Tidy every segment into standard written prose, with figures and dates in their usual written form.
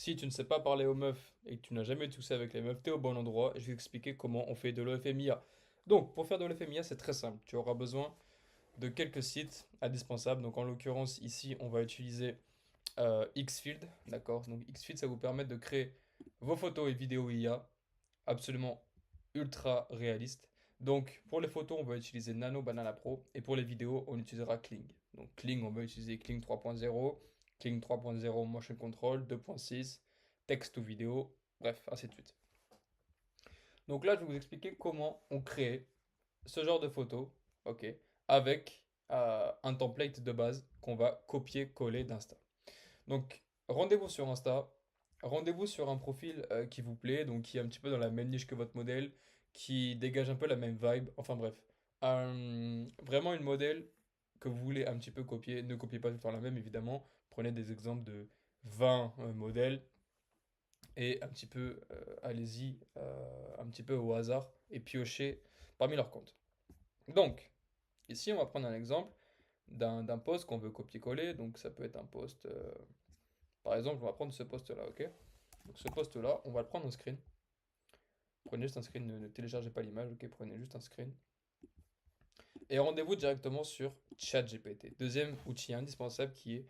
Si tu ne sais pas parler aux meufs et que tu n'as jamais toussé avec les meufs, t'es au bon endroit. Je vais expliquer comment on fait de l'EFMIA. Donc, pour faire de l'EFMIA, c'est très simple. Tu auras besoin de quelques sites indispensables. Donc, en l'occurrence, ici, on va utiliser Xfield. D'accord? Donc, Xfield, ça vous permet de créer vos photos et vidéos IA absolument ultra réalistes. Donc, pour les photos, on va utiliser Nano Banana Pro. Et pour les vidéos, on utilisera Kling. Donc, Kling, on va utiliser Kling 3.0. Kling 3.0 Motion Control 2.6, texte ou vidéo, bref, ainsi de suite. Donc là, je vais vous expliquer comment on crée ce genre de photo, ok, avec un template de base qu'on va copier-coller d'Insta. Donc, rendez-vous sur Insta, rendez-vous sur un profil qui vous plaît, donc qui est un petit peu dans la même niche que votre modèle, qui dégage un peu la même vibe, enfin bref. Vraiment une modèle que vous voulez un petit peu copier, ne copiez pas tout le temps la même évidemment, prenez des exemples de 20 modèles et un petit peu, allez-y, un petit peu au hasard et piochez parmi leurs comptes. Donc, ici on va prendre un exemple d'un post qu'on veut copier-coller, donc ça peut être un post, par exemple on va prendre ce post là, ok? Donc ce post-là, on va le prendre en screen. Prenez juste un screen, ne téléchargez pas l'image, ok? Prenez juste un screen. Et rendez-vous directement sur ChatGPT. Deuxième outil indispensable qui est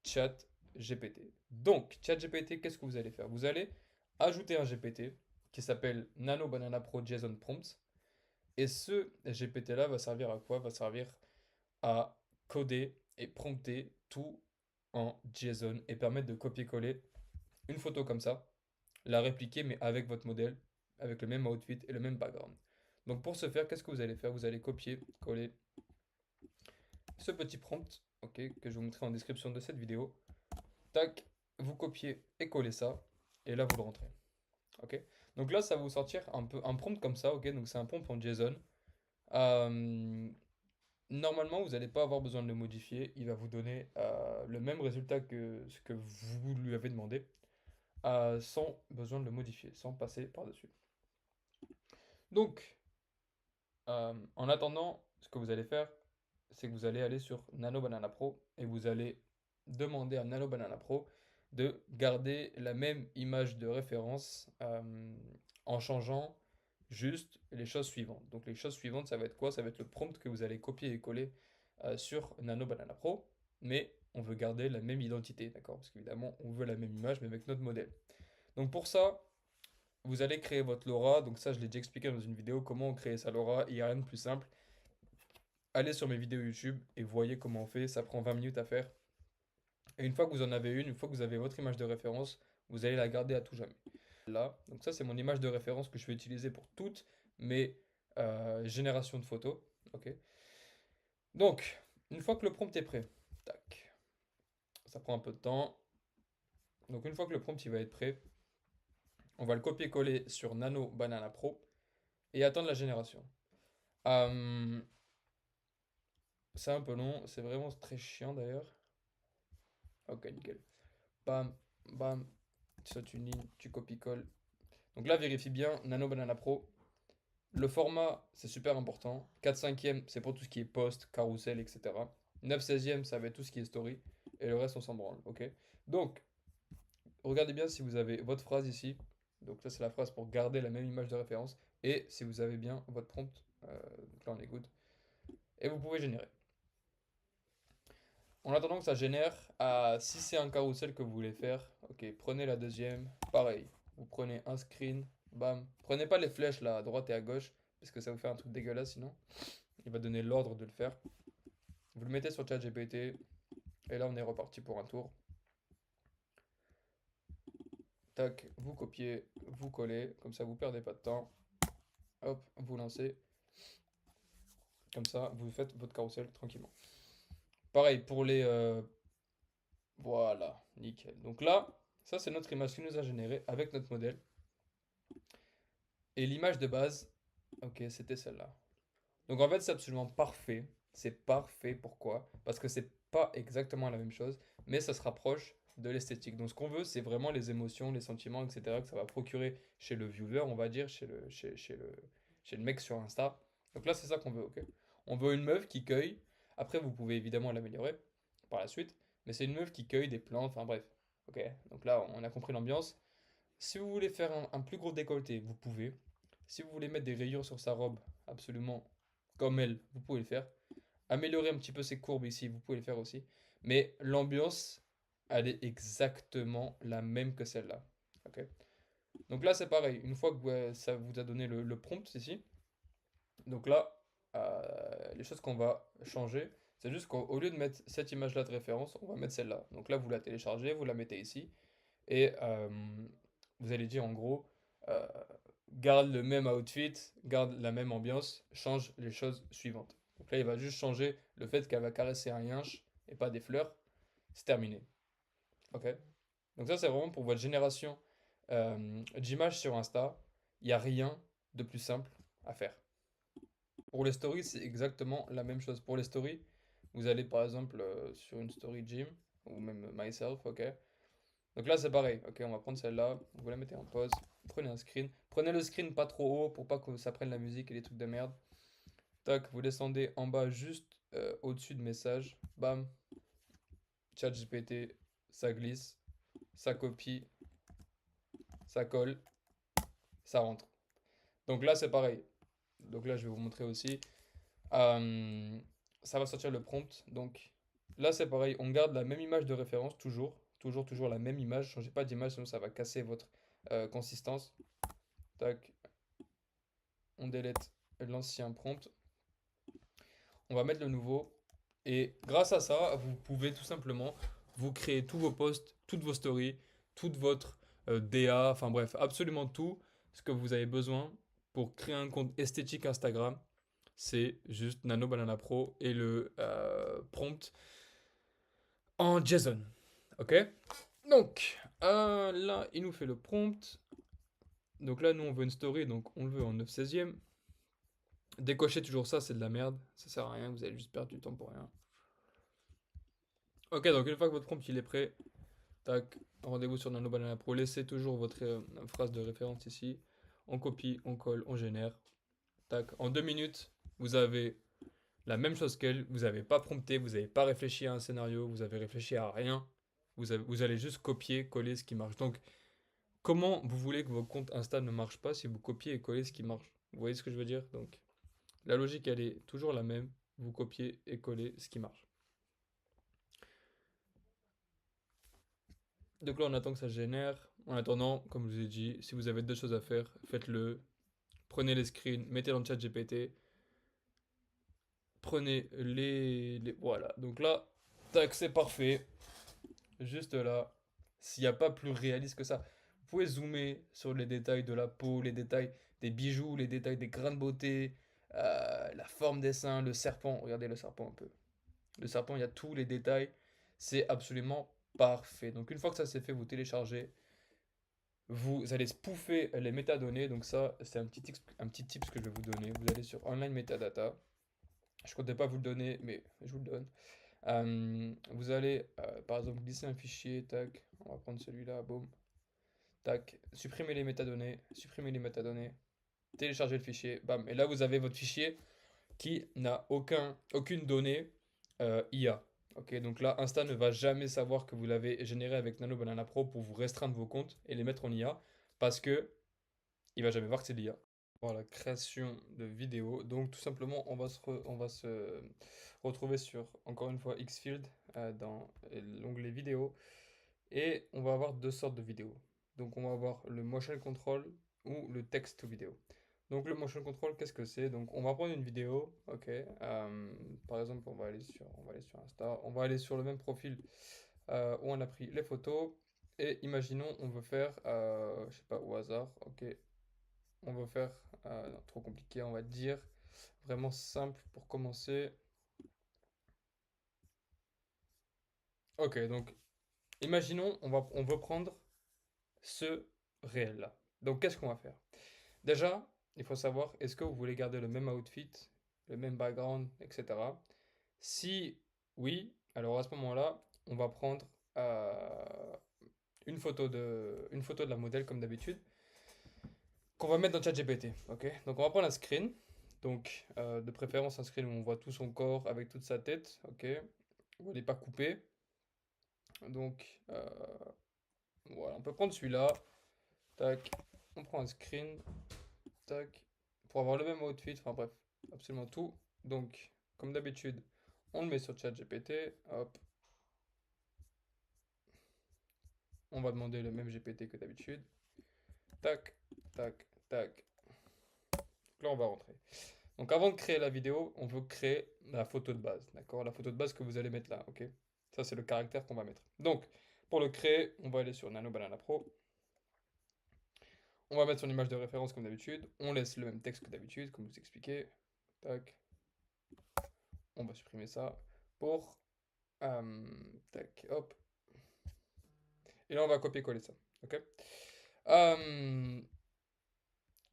ChatGPT. Donc, ChatGPT, qu'est-ce que vous allez faire? Vous allez ajouter un GPT qui s'appelle Nano Banana Pro JSON Prompts. Et ce GPT-là va servir à quoi? Va servir à coder et prompter tout en JSON et permettre de copier-coller une photo comme ça, la répliquer mais avec votre modèle, avec le même outfit et le même background. Donc pour ce faire, qu'est-ce que vous allez faire? Vous allez copier, coller ce petit prompt, ok, que je vous montrerai en description de cette vidéo. Tac, vous copiez et collez ça, et là vous le rentrez. Ok. Donc là, ça va vous sortir un peu un prompt comme ça, ok. Donc c'est un prompt en JSON. Euh, Normalement, vous n'allez pas avoir besoin de le modifier. Il va vous donner le même résultat que ce que vous lui avez demandé, sans besoin de le modifier, sans passer par-dessus. Donc, en attendant, ce que vous allez faire, c'est que vous allez aller sur Nano Banana Pro et vous allez demander à Nano Banana Pro de garder la même image de référence en changeant juste les choses suivantes. Donc les choses suivantes, ça va être quoi? Ça va être le prompt que vous allez copier et coller sur Nano Banana Pro, mais on veut garder la même identité, d'accord? Parce qu'évidemment, on veut la même image, mais avec notre modèle. Donc pour ça, vous allez créer votre LoRa. Donc ça, je l'ai déjà expliqué dans une vidéo comment créer sa LoRa. Il n'y a rien de plus simple. Allez sur mes vidéos YouTube et voyez comment on fait. Ça prend 20 minutes à faire. Et une fois que vous en avez une fois que vous avez votre image de référence, vous allez la garder à tout jamais. Là, donc ça, c'est mon image de référence que je vais utiliser pour toutes mes générations de photos. Ok. Donc, une fois que le prompt est prêt, tac, ça prend un peu de temps. Donc une fois que le prompt il va être prêt, on va le copier-coller sur Nano Banana Pro et attendre la génération. Euh, c'est un peu long, c'est vraiment très chiant d'ailleurs. Ok, nickel. Bam, bam, tu sautes une ligne, tu copies-colles. Donc là, vérifie bien, Nano Banana Pro. Le format, c'est super important. 4 cinquièmes, c'est pour tout ce qui est post, carrousel, etc. 9 16e, ça va être tout ce qui est story. Et le reste, on s'en branle, ok? Donc, regardez bien si vous avez votre phrase ici. Donc ça, c'est la phrase pour garder la même image de référence. Et si vous avez bien votre prompt. Donc là, on est good. Et vous pouvez générer. En attendant que ça génère, si c'est un carrousel que vous voulez faire, ok, prenez la deuxième, pareil, vous prenez un screen, bam, prenez pas les flèches là à droite et à gauche, parce que ça vous fait un truc dégueulasse sinon, il va donner l'ordre de le faire. Vous le mettez sur ChatGPT, et là on est reparti pour un tour. Tac, vous copiez, vous collez, comme ça vous perdez pas de temps, hop, vous lancez, comme ça vous faites votre carrousel tranquillement. Pareil pour les... voilà, nickel. Donc là, ça c'est notre image qui nous a généré avec notre modèle. Et l'image de base, ok, c'était celle-là. Donc en fait, c'est absolument parfait. C'est parfait, pourquoi? Parce que c'est pas exactement la même chose, mais ça se rapproche de l'esthétique. Donc ce qu'on veut, c'est vraiment les émotions, les sentiments, etc. que ça va procurer chez le viewer, on va dire, chez le mec sur Insta. Donc là, c'est ça qu'on veut, ok? On veut une meuf qui cueille. Après, vous pouvez évidemment l'améliorer par la suite, mais c'est une meuf qui cueille des plantes, enfin bref. Ok, donc là, on a compris l'ambiance. Si vous voulez faire un plus gros décolleté, vous pouvez. Si vous voulez mettre des rayures sur sa robe, absolument comme elle, vous pouvez le faire. Améliorer un petit peu ses courbes ici, vous pouvez le faire aussi. Mais l'ambiance, elle est exactement la même que celle-là. Ok. Donc là, c'est pareil. Une fois que ça vous a donné le prompt ici, donc là, les choses qu'on va changer, c'est juste qu'au lieu de mettre cette image-là de référence, on va mettre celle-là. Donc là, vous la téléchargez, vous la mettez ici, et vous allez dire en gros, euh, garde le même outfit, garde la même ambiance, change les choses suivantes. Donc là, il va juste changer le fait qu'elle va caresser un yinche et pas des fleurs. C'est terminé. Ok? Donc ça, c'est vraiment pour votre génération d'images sur Insta. Il n'y a rien de plus simple à faire. Pour les stories, c'est exactement la même chose. Pour les stories, vous allez par exemple sur une story gym ou même myself, ok? Donc là, c'est pareil, ok? On va prendre celle-là, vous la mettez en pause, prenez un screen. Prenez le screen pas trop haut pour pas que ça prenne la musique et les trucs de merde. Tac, vous descendez en bas juste au-dessus de message. Bam, ChatGPT, ça glisse, ça copie, ça colle, ça rentre. Donc là, c'est pareil. Donc là, je vais vous montrer aussi. Euh, Ça va sortir le prompt. Donc là, c'est pareil. On garde la même image de référence, toujours. Toujours, toujours la même image. Changez pas d'image, sinon ça va casser votre consistance. Tac, on délète l'ancien prompt. On va mettre le nouveau. Et grâce à ça, vous pouvez tout simplement vous créer tous vos posts, toutes vos stories, toute votre DA, enfin bref, absolument tout ce que vous avez besoin pour créer un compte esthétique Instagram. C'est juste Nano Banana Pro et le prompt en JSON. Ok? Donc, là, il nous fait le prompt. Donc là, nous, on veut une story, donc on le veut en 9/16e. Décochez toujours ça, c'est de la merde. Ça sert à rien, vous allez juste perdre du temps pour rien. Ok, donc une fois que votre prompt il est prêt, tac, rendez-vous sur Nano Banana Pro. Laissez toujours votre phrase de référence ici. On copie, on colle, on génère. Tac, en 2 minutes, vous avez la même chose qu'elle. Vous n'avez pas prompté, vous n'avez pas réfléchi à un scénario, vous avez réfléchi à rien. Vous allez juste copier, coller ce qui marche. Donc, comment vous voulez que vos comptes Insta ne marchent pas si vous copiez et collez ce qui marche? Vous voyez ce que je veux dire? Donc, la logique, elle est toujours la même. Vous copiez et collez ce qui marche. Donc là, on attend que ça génère. En attendant, comme je vous ai dit, si vous avez deux choses à faire, faites-le. Prenez les screens, mettez dans le chat GPT. Prenez Voilà. Donc là, tac, c'est parfait. Juste là. S'il n'y a pas plus réaliste que ça. Vous pouvez zoomer sur les détails de la peau, les détails des bijoux, les détails des grains de beauté, la forme des seins, le serpent. Regardez le serpent un peu. Le serpent, il y a tous les détails. C'est absolument parfait. Donc une fois que ça c'est fait, vous téléchargez. Vous allez spoofer les métadonnées. Donc ça, c'est un petit tips que je vais vous donner. Vous allez sur Online Metadata. Je ne comptais pas vous le donner, mais je vous le donne. Vous allez, par exemple, glisser un fichier. Tac, on va prendre celui-là. Boum. Tac, supprimer les métadonnées, télécharger le fichier. Bam. Et là, vous avez votre fichier qui n'a aucune donnée IA. Ok, donc là, Insta ne va jamais savoir que vous l'avez généré avec Nano Banana Pro pour vous restreindre vos comptes et les mettre en IA parce que il va jamais voir que c'est de l'IA. Voilà, création de vidéo. Donc tout simplement, on va se retrouver sur, encore une fois, Xfield dans l'onglet vidéo et on va avoir deux sortes de vidéos. Donc on va avoir le motion control ou le text to vidéo. Donc le motion control, qu'est-ce que c'est? Donc on va prendre une vidéo, ok. Par exemple, on va aller sur Insta, on va aller sur le même profil où on a pris les photos. Et imaginons, on veut faire, je sais pas, au hasard, ok. On veut faire, non, trop compliqué, on va dire vraiment simple pour commencer. Ok, donc imaginons, on veut prendre ce réel-là. Donc qu'est-ce qu'on va faire? Déjà, il faut savoir, est-ce que vous voulez garder le même outfit, le même background, etc. Si oui, alors à ce moment-là, on va prendre une photo de la modèle comme d'habitude, qu'on va mettre dans ChatGPT. Ok. Donc on va prendre un screen. Donc de préférence un screen où on voit tout son corps avec toute sa tête. Ok. Où elle n'est pas coupée. Donc Voilà, on peut prendre celui-là. Tac. On prend un screen. Tac. Pour avoir le même outfit. Enfin bref, absolument tout. Donc, comme d'habitude, on le met sur ChatGPT. Hop. On va demander le même GPT que d'habitude. Tac, tac, tac. Donc là, on va rentrer. Donc avant de créer la vidéo, on veut créer la photo de base, d'accord? La photo de base que vous allez mettre là, ok? Ça, c'est le caractère qu'on va mettre. Donc, pour le créer, on va aller sur Nano Banana Pro. On va mettre son image de référence comme d'habitude. On laisse le même texte que d'habitude, comme je vous expliqué. Tac. On va supprimer ça pour... tac, hop. Et là, on va copier-coller ça, ok? Euh,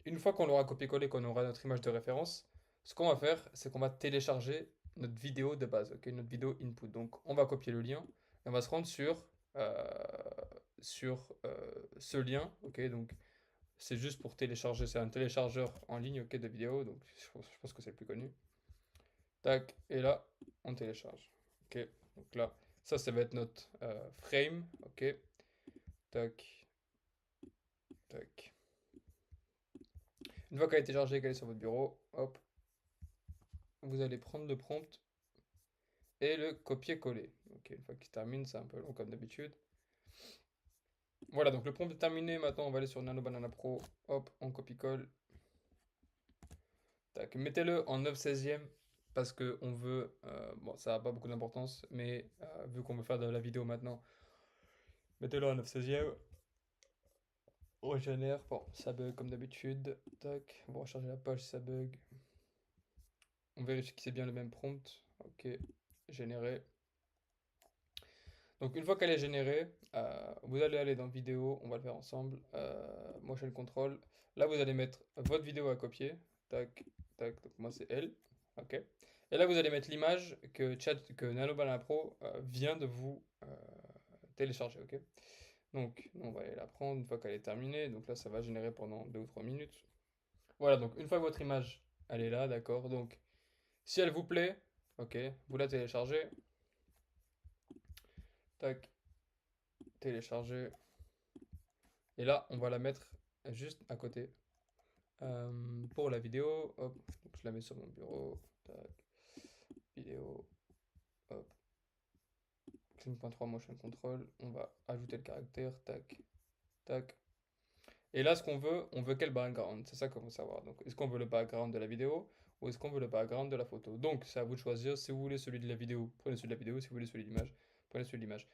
une fois qu'on l'aura copié-collé, qu'on aura notre image de référence, ce qu'on va faire, c'est qu'on va télécharger notre vidéo de base, ok, notre vidéo input. Donc, on va copier le lien et on va se rendre euh, ce lien, ok. Donc, c'est juste pour télécharger, c'est un téléchargeur en ligne, ok, de vidéo. Donc, je pense que c'est le plus connu. Tac, et là, on télécharge, ok. Donc là, ça va être notre frame, ok. Tac, tac. Une fois qu'elle est téléchargée, qu'elle est sur votre bureau, hop, vous allez prendre le prompt et le copier-coller. Ok, une fois qu'il se termine, c'est un peu long comme d'habitude. Voilà, donc le prompt est terminé. Maintenant, on va aller sur Nano Banana Pro. Hop, on copie-colle. Tac, mettez-le en 9/16e parce que on veut. Bon, ça n'a pas beaucoup d'importance, mais vu qu'on veut faire de la vidéo maintenant, mettez-le en 9/16e. On régénère. Bon, ça bug comme d'habitude. Tac, on va recharger la page si ça bug. On vérifie que c'est bien le même prompt. Ok, généré. Donc une fois qu'elle est générée, vous allez aller dans vidéo, on va le faire ensemble, motion control. Là vous allez mettre votre vidéo à copier, tac, tac, donc moi c'est elle, ok. Et là vous allez mettre l'image que Nano Banana Pro vient de vous télécharger, ok. Donc on va aller la prendre une fois qu'elle est terminée, donc là ça va générer pendant 2 ou 3 minutes. Voilà, donc une fois que votre image elle est là, d'accord, donc si elle vous plaît, ok, vous la téléchargez, tac, télécharger. Et là, on va la mettre juste à côté. Pour la vidéo, hop, donc je la mets sur mon bureau. Tac, vidéo, hop, clean.3 motion control. On va ajouter le caractère, tac, tac. Et là, ce qu'on veut, on veut quel background? C'est ça qu'on veut savoir. Donc, est-ce qu'on veut le background de la vidéo ou est-ce qu'on veut le background de la photo? Donc, c'est à vous de choisir. Si vous voulez celui de la vidéo, prenez celui de la vidéo. Si vous voulez celui de l'image, prenez celui de l'image.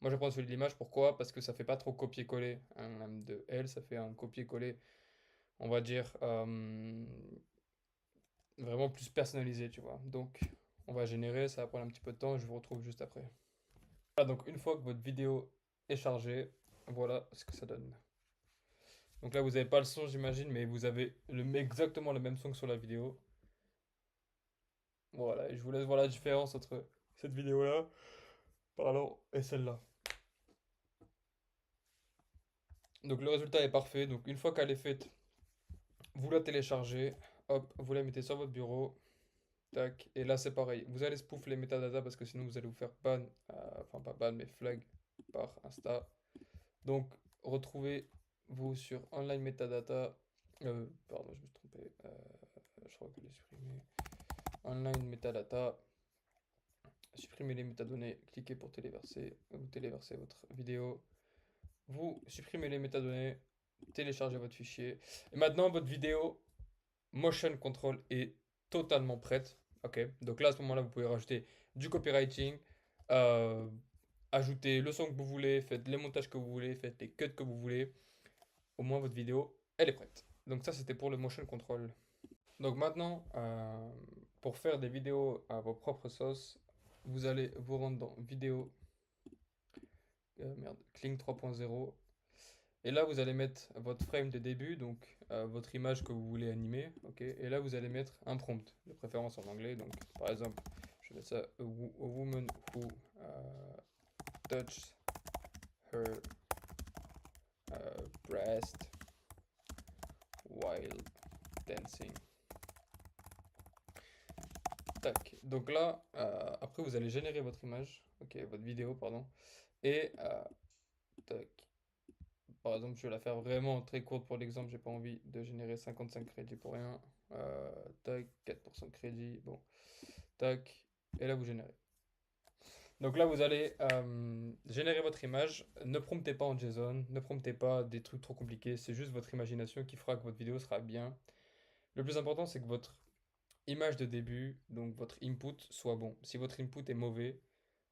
Moi, je prends celui de l'image. Pourquoi? Parce que ça fait pas trop copier-coller de elle. Ça fait un copier-coller, on va dire, vraiment plus personnalisé, tu vois. Donc, on va générer, ça va prendre un petit peu de temps, je vous retrouve juste après. Voilà, donc une fois que votre vidéo est chargée, voilà ce que ça donne. Donc là, vous n'avez pas le son, j'imagine, mais vous avez exactement le même son que sur la vidéo. Voilà, et je vous laisse voir la différence entre cette vidéo-là, pardon, et celle-là. Donc le résultat est parfait. Donc une fois qu'elle est faite, vous la téléchargez, hop, vous la mettez sur votre bureau. Tac, et là c'est pareil, vous allez spoof les métadatas parce que sinon vous allez vous faire ban, enfin pas ban mais flag par Insta. Donc retrouvez-vous sur online metadata, pardon je me suis trompé, je crois que je l'ai supprimé. Online metadata, supprimez les métadonnées, cliquez pour téléverser, vous téléversez votre vidéo, vous supprimez les métadonnées, téléchargez votre fichier. Et maintenant votre vidéo motion control est totalement prête. Ok, donc là à ce moment-là, vous pouvez rajouter du copywriting, euh, ajouter le son que vous voulez, faites les montages que vous voulez, faites les cuts que vous voulez. Au moins votre vidéo, elle est prête. Donc ça, c'était pour le motion control. Donc maintenant, pour faire des vidéos à vos propres sauces, vous allez vous rendre dans vidéo, merde, Kling 3.0. Et là, vous allez mettre votre frame de début, donc votre image que vous voulez animer, ok. Et là, vous allez mettre un prompt, de préférence en anglais. Donc, par exemple, je vais mettre ça a woman who touched her breast while dancing. Tac. Donc là, après, vous allez générer votre image, ok, votre vidéo, pardon. Et tac. Par exemple, je vais la faire vraiment très courte pour l'exemple, j'ai pas envie de générer 55 crédits pour rien. Tac, 4% de crédit, bon, tac, et là vous générez. Donc là, vous allez générer votre image. Ne promptez pas en JSON, ne promptez pas des trucs trop compliqués. C'est juste votre imagination qui fera que votre vidéo sera bien. Le plus important, c'est que votre image de début, donc votre input, soit bon. Si votre input est mauvais,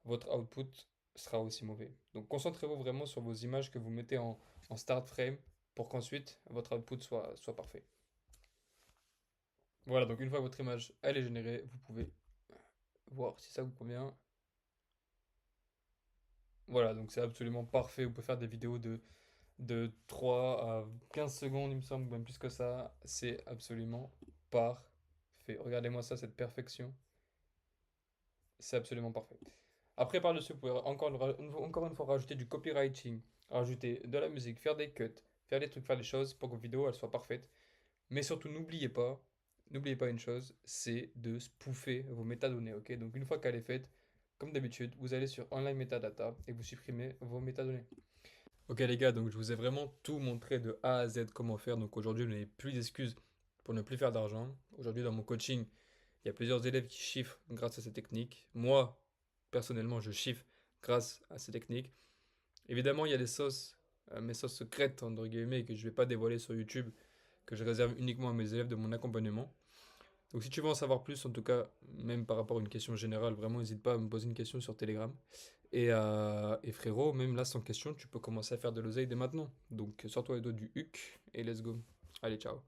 votre output sera aussi mauvais. Donc concentrez-vous vraiment sur vos images que vous mettez en start frame pour qu'ensuite votre output soit parfait. Voilà, donc une fois que votre image elle est générée, vous pouvez voir si ça vous convient. Voilà, donc c'est absolument parfait. Vous pouvez faire des vidéos de 3 à 15 secondes, il me semble, même plus que ça. C'est absolument parfait. Regardez-moi ça, cette perfection. C'est absolument parfait. Après, par-dessus, vous pouvez encore une fois rajouter du copywriting, rajouter de la musique, faire des cuts, faire des trucs, faire des choses pour que vos vidéos elles soient parfaites. Mais surtout, n'oubliez pas une chose, c'est de spoofer vos métadonnées, ok? Donc une fois qu'elle est faite, comme d'habitude, vous allez sur Online Metadata et vous supprimez vos métadonnées. Ok les gars, donc je vous ai vraiment tout montré de A à Z comment faire. Donc aujourd'hui, vous n'avez plus d'excuses pour ne plus faire d'argent. Aujourd'hui, dans mon coaching, il y a plusieurs élèves qui chiffrent grâce à ces techniques. Moi, personnellement, je chiffre grâce à ces techniques. Évidemment, il y a des sauces, mes sauces secrètes, entre guillemets, que je ne vais pas dévoiler sur YouTube, que je réserve uniquement à mes élèves de mon accompagnement. Donc si tu veux en savoir plus, en tout cas, même par rapport à une question générale, vraiment, n'hésite pas à me poser une question sur Telegram. Et frérot, même là, sans question, tu peux commencer à faire de l'oseille dès maintenant. Donc sors-toi les doigts du huc et let's go. Allez, ciao.